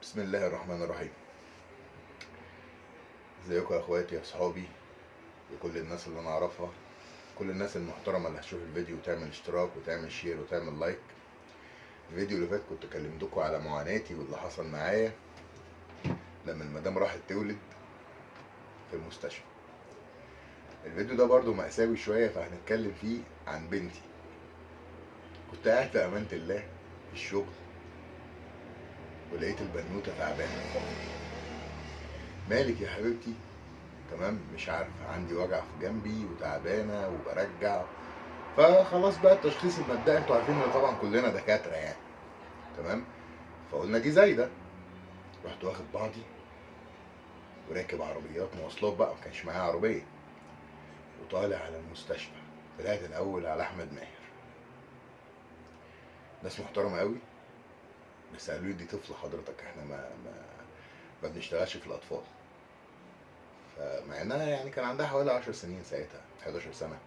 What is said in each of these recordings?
بسم الله الرحمن الرحيم. ازيكم يا اخواتي يا اصحابي وكل الناس اللي انا اعرفها، كل الناس المحترمه اللي هتشوف الفيديو وتعمل اشتراك وتعمل شير وتعمل لايك. الفيديو اللي فات كنت كلمتكم على معاناتي واللي حصل معايا لما المدام راحت تولد في المستشفى. الفيديو ده برضو مأساوي شويه، فهنتكلم فيه عن بنتي. كنت قاعد في امانه الله في الشغل ولقيت البنوته تعبانه. مالك يا حبيبتي؟ تمام، مش عارف، عندي وجع في جنبي وتعبانه وبرجع. فخلاص بقى التشخيص المبدئي، انتوا عارفين ان طبعا كلنا دكاتره يعني. تمام. فقلنا دي زايده. رحت واخد بعضي وراكب عربيات مواصلات بقى، ما كانش معايا عربيه، وطالع على المستشفى. طلعت الاول على احمد ماهر. ناس محترمه قوي، بس قالوا لي دي طفله حضرتك، احنا ما بنشتغلش في الاطفال. فمع انها يعني كان عندها حوالي 10 سنين ساعتها، 11 سنه.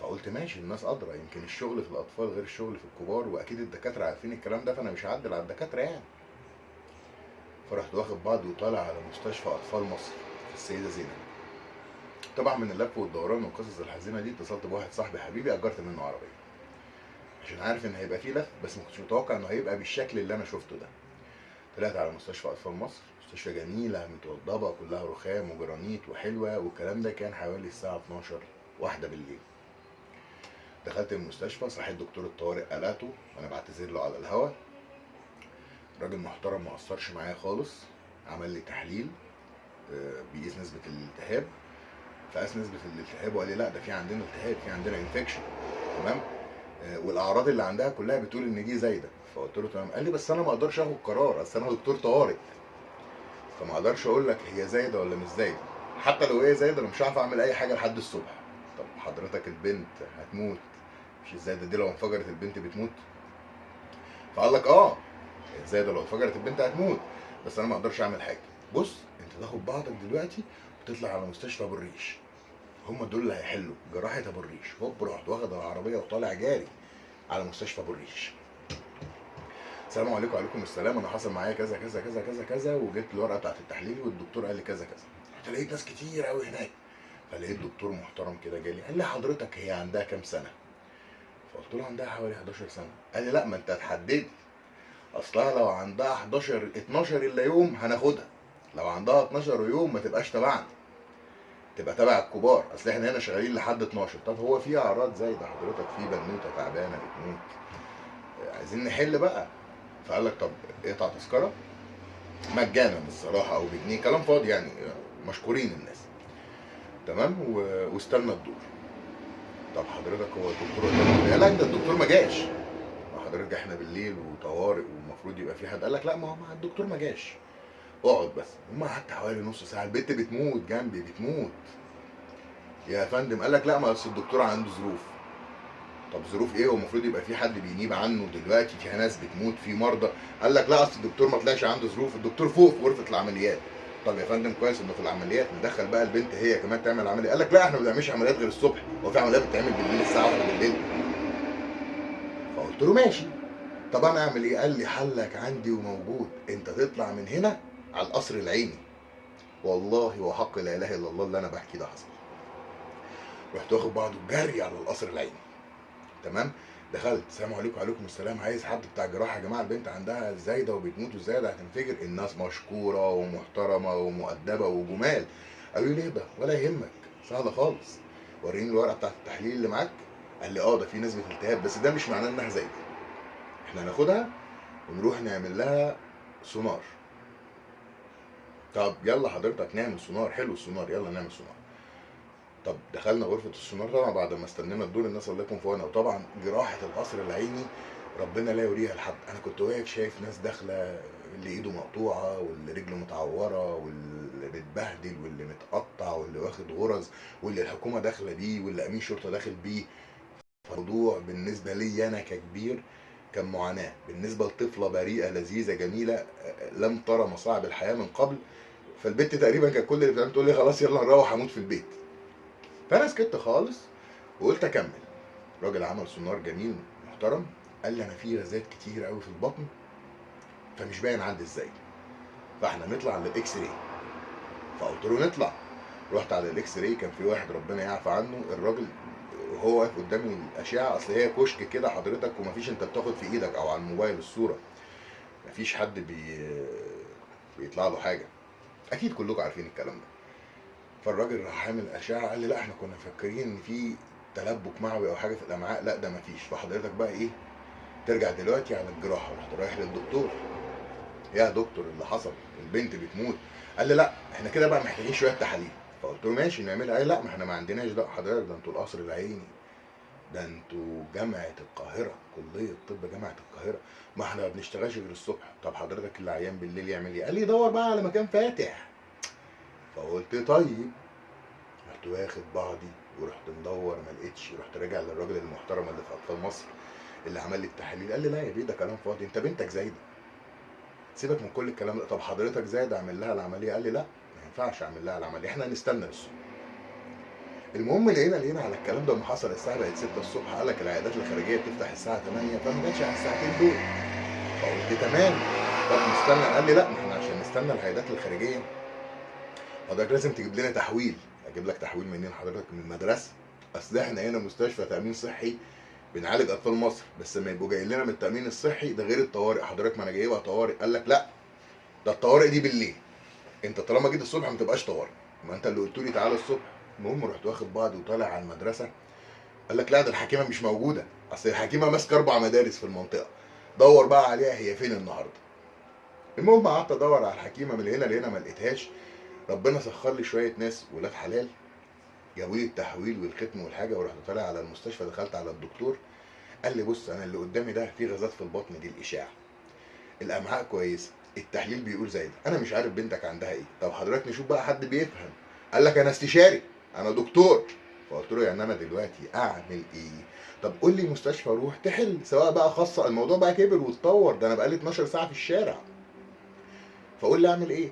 فقلت ماشي، الناس ادرى، يمكن الشغل في الاطفال غير الشغل في الكبار، واكيد الدكاتره عارفين الكلام ده، فانا مش هعدل على الدكاتره يعني. فرحت واخد بعضي وطالع على مستشفى اطفال مصر في السيده زينب. طبعا من اللف والدوران والقصص الحزينه دي اتصلت بواحد صاحبي حبيبي، اجرت منه عربيه عشان عارف ان هيبقى فيه لف، بس ما كنتش متوقع انه هيبقى بالشكل اللي انا شفته ده. طلعت على مستشفى اطفال مصر، مستشفى جميله متوضبه كلها رخام وجرانيت وحلوه، والكلام ده كان حوالي الساعه 12 واحدة بالليل. دخلت المستشفى، صحيت دكتور الطوارئ قلقته وانا بعتذر له على الهوا. راجل محترم ما قصرش معايا خالص، عمل لي تحليل بيقيس نسبه الالتهاب. فقاس نسبه الالتهاب وقال لي لا، ده في عندنا التهاب، في عندنا انفكشن. تمام. والاعراض اللي عندها كلها بتقول ان دي زايده. فقلت له تمام. قال لي بس انا ما اقدرش اخد قرار، اصل انا دكتور طوارئ، فما اقدرش اقول لك هي زايده ولا مش زايده. حتى لو هي زايده انا مش هعرف اعمل اي حاجه لحد الصبح. طب حضرتك البنت هتموت، مش الزايده دي لو انفجرت البنت بتموت؟ فقال لك الزايده لو انفجرت البنت هتموت، بس انا ما اقدرش اعمل حاجه. بص، انت تاخد بعضك دلوقتي وتطلع على مستشفى ابو الريش، هم دول اللي هيحلوا جراحه ابو الريش. هوب، رحت واخد العربيه وطالع جاري على مستشفى ابو الريش. السلام عليكم. وعليكم السلام، انا حصل معايا كذا كذا كذا كذا كذا، وجبت الورقه بتاعت التحليل والدكتور قال لي كذا كذا. رحت لقيت ناس كتير قوي هناك، فلقيت دكتور محترم كده جالي قال لي حضرتك هي عندها كام سنه؟ فقلت له عندها حوالي 11 سنه. قال لي لا، ما انت هتحدد، اصلها لو عندها 11 12 الا يوم هناخدها، لو عندها 12 يوم ما تبقاش تبعنا، تبقى تبع الكبار، اصل احنا هنا شغالين لحد 12. طب هو في اعراض زايده حضرتك، في بنوته تعبانه بتموت، عايزين نحل بقى. فقال لك طب اقطع تذكره مجانا الصراحه او بجنيه، كلام فاضي يعني، مشكورين الناس. تمام، واستنى الدور. طب حضرتك هو الدكتور قدامك؟ قال لك ده الدكتور ما جاش. ما حضرتك احنا بالليل وطوارئ والمفروض يبقى في حد. قال لك لا، ما هو الدكتور ما جاش، اقعد بس. هم قعدت حوالي نص ساعه، البنت بتموت جنبي بتموت. يا فندم، قال لك لا، ما اصل الدكتور عنده ظروف. طب ظروف ايه؟ هو المفروض يبقى في حد بينيب عنه دلوقتي، في ناس بتموت، في مرضى. قال لك لا، اصل الدكتور ما طلعش عنده ظروف، الدكتور فوق في غرفه العمليات. طب يا فندم كويس انه في العمليات، ندخل بقى البنت هي كمان تعمل عمليه. قال لك لا، احنا ما بنعملش عمليات غير الصبح، هو في عمليات بتتعمل بالليل الساعه 1 بالليل؟ فقلت له ماشي. طب انا اعمل ايه؟ قال لي حلك عندي وموجود، انت تطلع من هنا على القصر العيني. والله وحق لا اله الا الله اللي انا بحكي ده حصل. رحت واخد بعضه جري على القصر العيني. تمام. دخلت، السلام عليكم. وعليكم السلام، عايز حد بتاع جراحه يا جماعه، البنت عندها زايده وبتموت والزايده هتنفجر. الناس مشكوره ومحترمه ومؤدبه وجمال. قالوا لي اهدى ولا يهمك، سهله خالص، وريني الورقه بتاعت التحليل اللي معاك. قال لي ده في نسبه التهاب، بس ده مش معناه انها زايده، احنا هناخدها ونروح نعمل لها سونار. طب يلا حضرتك نعمل سونار، حلو السونار، يلا نعمل سونار. طب دخلنا غرفه السونار طبعا بعد ما استنينا الدور، الناس الله يكون في عونها. وطبعا جراحه القصر العيني ربنا لا يوريها لحد. انا كنت واقف شايف ناس داخله، اللي ايده مقطوعه واللي رجله متعوره واللي متبهدل واللي متقطع واللي واخد غرز واللي الحكومه داخله بيه واللي امين شرطه داخل بيه. فالموضوع بالنسبه لي انا ككبير كان معاناه، بالنسبه لطفله بريئه لذيذه جميله لم ترى مصاعب الحياه من قبل. فالبنت تقريبا كان كل اللي بتعمل تقول لي خلاص يلا نروح هموت في البيت. فانا سكت خالص وقلت اكمل. راجل عمل سونار جميل محترم، قال لي انا في غازات كتير قوي في البطن فمش باين عندي ازاي، فاحنا نطلع للاكس راي. فقلت له نطلع. رحت على الاكس راي، كان في واحد ربنا يعفى عنه، الراجل وهو واقف قدامي الاشعه، اصل هي كشك كده حضرتك، ومفيش انت بتاخد في ايدك او على الموبايل الصوره، مفيش حد بيطلع له حاجه، اكيد كلكم عارفين الكلام ده. فالراجل راح عامل اشعه، قال لي لا احنا كنا مفكرين ان في تلبك معوي او حاجه في الامعاء، لا ده مفيش. فحضرتك بقى ايه، ترجع دلوقتي على الجراحه. رحت رايح للدكتور، يا دكتور اللي حصل، البنت بتموت. قال لي لا احنا كده بقى محتاجين شويه تحاليل. فقلت له ماشي نعملها. قال لا ما احنا ما عندناش ده حضرتك، ده انتوا القصر العيني، ده انتوا جامعه القاهره، كليه طب جامعه القاهره، ما احنا ما بنشتغلش غير الصبح. طب حضرتك اللي عيان بالليل يعمل ايه؟ قال لي دور بقى على مكان فاتح. فقلت طيب. رحت واخد بعضي ورحت مدور، ما لقيتش. رحت راجع للراجل المحترم اللي في اطفال مصر اللي عمل لي التحاليل. قال لي لا يا بيه ده كلام فاضي، انت بنتك زايده، سيبك من كل الكلام ده. طب حضرتك زايده اعمل لها العمليه؟ قال لي لا ما ينفعش اعمل لها العمليه، احنا هنستنى للصبح. المهم لقينا على الكلام ده لما حصل الساعه بقت 6 الصبح، قال لك العيادات الخارجيه بتفتح الساعه 8، فما جاتش على الساعتين دول. فقلت تمام، طب نستنى. قال لي لا ما احنا عشان نستنى العيادات الخارجيه حضرتك لازم تجيب لنا تحويل. اجيب لك تحويل منين حضرتك؟ من المدرسه. اصل احنا هنا مستشفى تامين صحي بنعالج اطفال مصر، بس لما يبقوا جايين لنا من التامين الصحي ده غير الطوارئ. حضرتك ما انا جايبها طوارئ. قال لك لا ده الطوارئ دي بالليل، انت طالما جيت الصبح ما تبقاش طوارئ، ما انت اللي قلت لي تعالى الصبح. المهم رحت واخد بعضي وطالع على المدرسه. قال لك لا ده الحكيمه مش موجوده، اصل الحكيمه ماسكه 4 مدارس في المنطقه، دور بقى عليها هي فين النهارده. المهم قعدت ادور على الحكيمه من هنا لهنا ما لقيتهاش. ربنا سخر لي شويه ناس ولاد حلال جابوا لي التحويل والختم والحاجه، ورحت طالع على المستشفى. دخلت على الدكتور، قال لي بص انا اللي قدامي ده في غازات في البطن، دي الاشاعه، الامعاء كويسه، التحليل بيقول زي ده، انا مش عارف بنتك عندها ايه، طب حضرتك نشوف بقى حد بيفهم. قال لك انا استشاري، انا دكتور. فقلت له يعني انا دلوقتي اعمل ايه؟ طب قول لي مستشفى روح تحل، سواء بقى خاصه، الموضوع بقى كبر واتطور، ده انا بقالي 12 ساعه في الشارع، فقول لي اعمل ايه.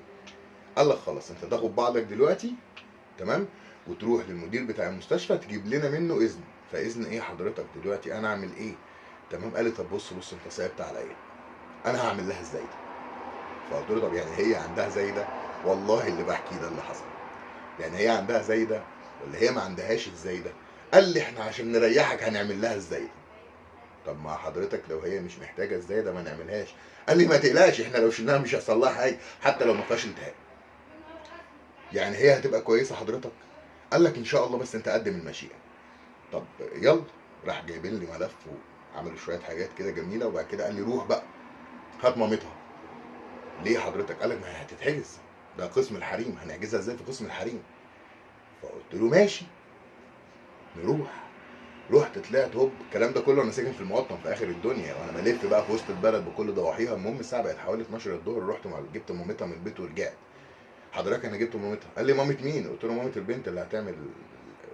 قال لك خلاص انت تاخد بعضك دلوقتي تمام، وتروح للمدير بتاع المستشفى تجيب لنا منه اذن. فاذن ايه حضرتك دلوقتي انا اعمل ايه؟ تمام. قال لي طب بص انت صعبت عليا، انا هعمل لها ازاي ده؟ فقلت له طب يعني هي عندها زي ده؟ والله اللي بحكي ده اللي حصل، يعني هي عندها زي ده ولا هي ما عندهاش ازاي ده؟ قال لي احنا عشان نريحك هنعمل لها ازاي ده. طب ما حضرتك لو هي مش محتاجه ازاي ده ما نعملهاش. قال لي ما تقلقش احنا لو شلناها مش هيحصل لها حاجه، حتى لو ما فيهاش التهاب، يعني هي هتبقى كويسه حضرتك. قال لك ان شاء الله بس انت قدم المشيئه. طب يلا. راح جايبين لي ملف وعملوا شويه حاجات كده جميله، وبعد كده قال لي روح بقى هات مامتها. ليه حضرتك؟ قال لك ما هي هتتحجز، ده قسم الحريم، هنحجزها ازاي في قسم الحريم؟ فقلت له ماشي نروح. رحت طلعت هوب، الكلام ده كله انا ساكن في المقطم في اخر الدنيا، وانا بلف بقى في وسط البلد بكل ضواحيها. المهم الساعه بقت حوالي 12 الظهر، رحت جبت مامتها من البيت ورجعت. حضرتك انا جبت مامتها. قال لي مامة مين؟ قلت له مامة البنت اللي هتعمل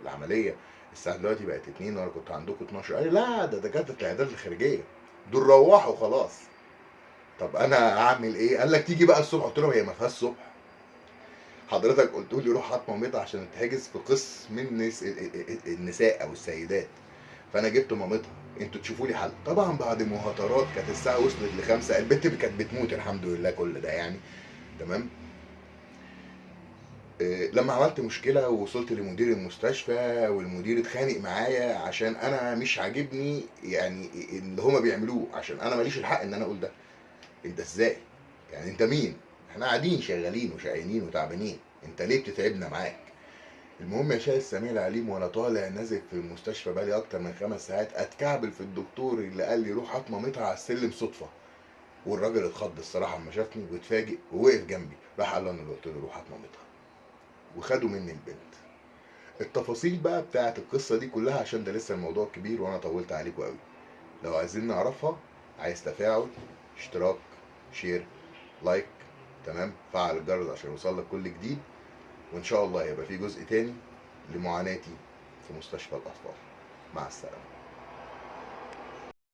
العمليه. الساعه دلوقتي بقت 2 وانا كنت عندكم 12. قال لي لا ده دكاتره العيادات الخارجيه دول روحوا خلاص. طب انا اعمل ايه؟ قال لك تيجي بقى الصبح. قلت له هي ما فيهاش صبح حضرتك، قلت لي روح هات مامتها عشان تحجز في قسم النساء او السيدات. فانا جبت مامتها، انتوا تشوفوا لي حل. طبعا بعد مهاترات كانت الساعه وصلت ل5، البنت كانت بتموت الحمد لله كل ده يعني تمام. لما عملت مشكله ووصلت لمدير المستشفى، والمدير اتخانق معايا عشان انا مش عاجبني يعني اللي هما بيعملوه، عشان انا ماليش الحق ان انا اقول ده. انت ازاي يعني؟ انت مين؟ احنا قاعدين شغالين وشقيانين وتعبانين، انت ليه بتتعبنا معاك؟ المهم يا شاي السميع العليم، وانا طالع نازل في المستشفى بقالي اكتر من 5 ساعات اتكعبل في الدكتور اللي قال لي روح هات مامتها على السلم صدفه. والراجل اتخض الصراحه اما شافني واتفاجئ ووقف جنبي، راح قال له انا اللي قلت له روح هات مامتها، وخدوا مني البنت. التفاصيل بقى بتاعت القصه دي كلها عشان ده لسه الموضوع كبير وانا طولت عليكم قوي، لو عايزين نعرفها عايز تفاعل، اشتراك، شير، لايك، تمام، فعل الجرس عشان يوصلك كل جديد. وان شاء الله هيبقى في جزء تاني لمعاناتي في مستشفى الاطفال. مع السلامه.